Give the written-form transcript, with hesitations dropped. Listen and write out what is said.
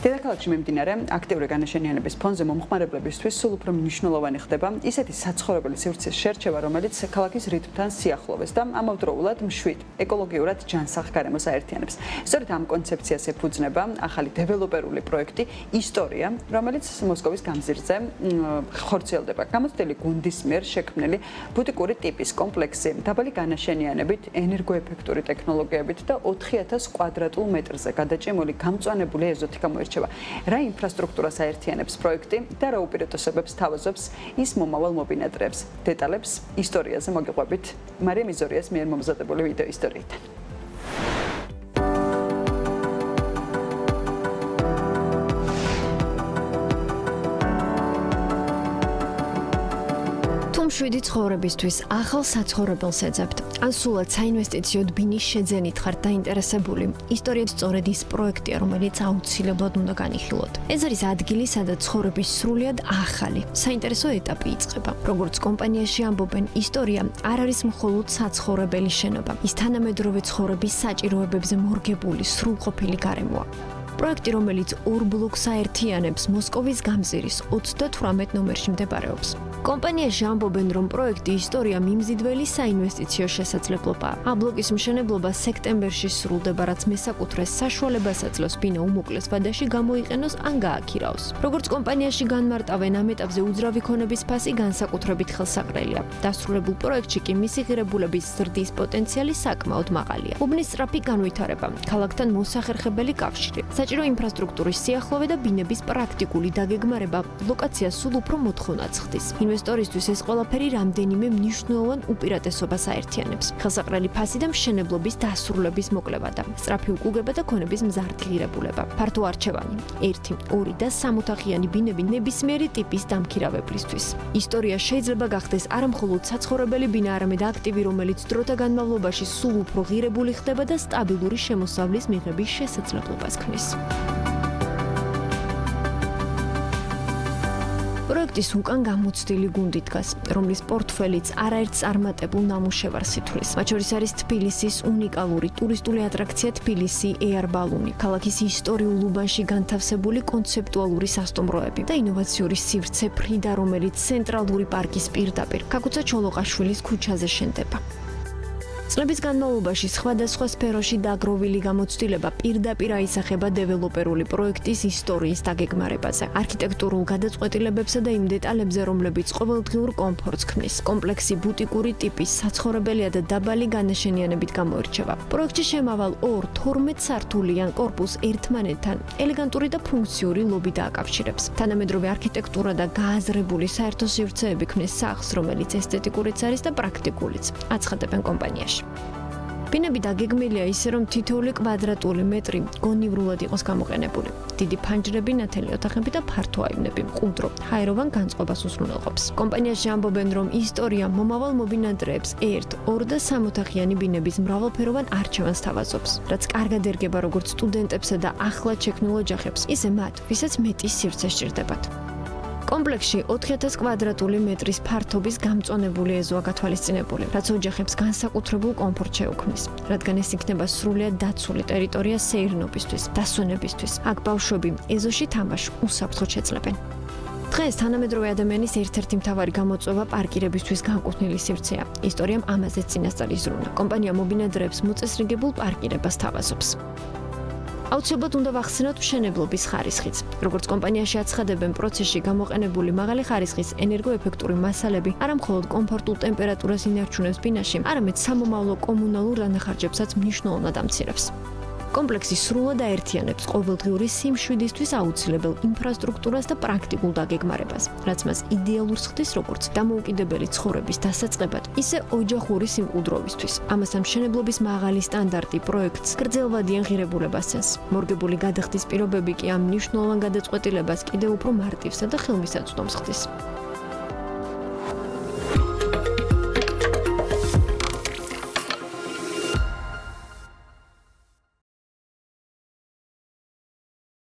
დედაქალაქში მიმდინარე აქტიური განაშენიანების ფონზე მომხმარებლებისთვის სულ უფრო მნიშვნელოვანი ხდება ისეთი საცხოვრებელი სივრცის შერჩევა, რომელიც ქალაქის რიტმთან სიახლოვეს და ამავდროულად მშვიდ, ეკოლოგიურად ჯანსაღ გარემოს აერთიანებს. სწორედ ამ კონცეფციას ეფუძნება ახალი დეველოპერული პროექტი ისტორია, რომელიც მოსკოვის გამზირზე ხორციელდება. გამოცდილი გუნდის მიერ შექმნილი ბუტიკური ტიპის კომპლექსი დაბალი განაშენიანებით, ენერგოეფექტური ტექნოლოგიებით და 4000 კვადრატულ მეტრზე გადაჭიმული გამწვანებული ეზოთი გამოირჩევა. რა ინფრასტრუქტურას აერთიანებს პროექტი და რა უპირატესობებს თავაზობს ის მომავალ მობინადრეებს. დეტალებს ისტორიაზე მოგიყვებით მარია მიზორიას მიერ მომზადებული ვიდეო ისტორიიდან. მშვიდი ცხოვრებისთვის ახალ საცხოვრებელს ეძებთ. ან სულად საინვესტიციო ბინის შეძენით ხართ დაინტერესებული. ისტორიად სწორედ ის პროექტია, რომელიც აუცილებლად უნდა განიხილოთ. ეს არის ადგილი, სადაც ცხოვრების სრულიად ახალი, საინტერესო ეტაპი იწყება. როგორც კომპანიაში ამბობენ, ისტორია არ არის მხოლოდ საცხოვრებელი შენობა. ის თანამედროვე ცხოვრების საჭიროებებზე მორგებული სრულყოფილი გარემოა. პროექტი, რომელიც ორ ბლოკს აერთიანებს, მოსკოვის გამზირის 38 ნომერში მდებარეობს. კომპანიაში ამბობენ, რომ პროექტი ისტორია მიმზიდველი საინვესტიციო შესაძლებლობაა. აბლოკის მშენებლობა სექტემბერში სრულდება, რაც მესაკუთრეს საშუალებას აძლევს ბინა უმოკლეს ვადაში გამოიყენოს ან გააქირაოს. როგორც კომპანიაში განმარტავენ, ამ ეტაპზე უძრავი ქონების ფასი განსაკუთრებით ხელსაყრელია. დასრულებულ პროექტში კი მისი ღირებულების ზრდის პოტენციალი საკმაოდ მაღალია. უბნის სწრაფი განვითარება, ქალაქთან მოსახერხებელი კავშირი, საჭირო ინფრასტრუქტურის სიახლოვე და ბინების პრაქტიკული დაგეგმარება ლოკაციას სულ უფრო მოთხოვნად ხდის. ინვესტორისთვის ეს ყველაფერი რამდენიმე მნიშვნელოვან უპირატესობას აერთიანებს. ხელსაყრელი ფასი და მშენებლობის დასრულების მოკლება და სწრაფი უკუგება და ქონების მზარდი ღირებულება. ფართო არჩევანი, 1, 2 და 3 ოთახიანი ბინები ნებისმიერი ტიპის დამქირავებლისთვის. ისტორია შეიძლება გახდეს არა მხოლოდ საცხოვრებელი ბინა, არამედ აქტივი, რომელიც დროთა განმავლობაში სულ უფრო ღირებული ხდება და სტაბილური შემოსავლის მიღების შესაძლებლობას ქმნის. პროექტის უკან გამოცდილი გუნდი დგას, რომლის პორტფელიც არაერთ წარმატებულ ნამუშევარს ითვლის. მათ შორის არის თბილისის უნიკალური ტურისტული ატრაქცია თბილისი Air Balloon, ქალაქის ისტორიულ უბანში განთავსებული კონცეპტუალური სასტუმროები და ინოვაციური სივრცე ფრიდა, რომელიც ცენტრალური პარკის პირდაპირ, ქაკუცა ჩოლოყაშვილის ქუჩაზე შენდება. წლების განმავლობაში სხვადასხვა სფეროში დაგროვილი გამოცდილება პირდაპირ აისახება დეველოპერული პროექტის ისტორიის დაგეგმარებაზე, არქიტექტურულ გადაწყვეტილებებსა და იმ დეტალებზე, რომლებიც ყოველდღიურ კომფორტს ქმნის. კომპლექსი ბუტიკური ტიპის საცხოვრებელია და დაბალი განაშენიანებით გამოირჩევა. პროექტში შემავალ 12 სართულიან კორპუსს ერთმანეთთან ელეგანტური და ფუნქციური ლობი დააკავშირებს. თანამედროვე არქიტექტურა და გააზრებული საერთო სივრცეები ქმნის სახლს, რომელიც ესთეტიკურიც არის და პრაქტიკულიც, აცხადებენ კომპანიაში. ბინები დაგეგმილია ისე, რომ თითოეული კვადრატული მეტრი გონივრულად იყოს გამოყენებული. დიდი ფანჯრები, ნათელი ოთახები და ფართო აივნები მყუდრო, ჰაეროვან განწყობას უზრუნველყოფს. კომპანიაში ამბობენ, რომ ისტორია მომავალ მობინადრეებს 1, 2 და 3 ოთახიანი ბინების მრავალფეროვან არჩევანს თავაზობს, რაც კარგად ერგება როგორც სტუდენტებსა და ახლად შექმნილ ოჯახებს, ისე მათ, ვისაც მეტი სივრცე სჭირდებათ. კომპლექსში 4000 კვადრატული მეტრის ფართობის გამწვანებული ეზოა გათვალისწინებული, რაც ოჯახებს განსაკუთრებულ კომფორტს შეუქმნის, რადგან ეს იქნება სრულიად დაცული ტერიტორია სეირნობისთვის, დასვენებისთვის. აქ ბავშვები ეზოში თამაშს უსაფრთხოდ შეძლებენ. დღეს თანამედროვე ადამიანის ერთ-ერთი მთავარი გამოწვევა პარკირებისთვის განკუთვნილი სივრცეა. ისტორიამ ამაზე წინასწარ იზრუნა. კომპანია მობინადრეებს მოწესრიგებულ პარკირებას თავაზობს. აუცილებლად უნდა ვახსენოთ მშენებლობის ხარისხიც. როგორც კომპანიაში აცხადებენ, პროცესში გამოყენებული მაღალი ხარისხის ენერგოეფექტური მასალები არა მხოლოდ კომფორტულ ტემპერატურას ინარჩუნებს ბინაში, არამედ სამომავლო კომუნალურ დანახარჯებსაც მნიშვნელოვნად ამცირებს. კომპლექსი სრულად აერთიანებს ყოველდღიური სიმშვიდისთვის აუცილებელ ინფრასტრუქტურას და პრაქტიკულ დაგეგმარებას, რაც მას იდეალურს ხდის როგორც დამოუკიდებელი ცხოვრების დასაწყებად, ისე ოჯახური სიმყუდროვისთვის. ამასთან მშენებლობის მაღალი სტანდარტი პროექტს გრძელვადიან ღირებულებას ცენს. მორგებული გადახდის პირობები კი ამ მნიშვნელოვან გადაწყვეტილებას კიდევ უფრო მარტივსა და ხელმისაწვდომს ხდის.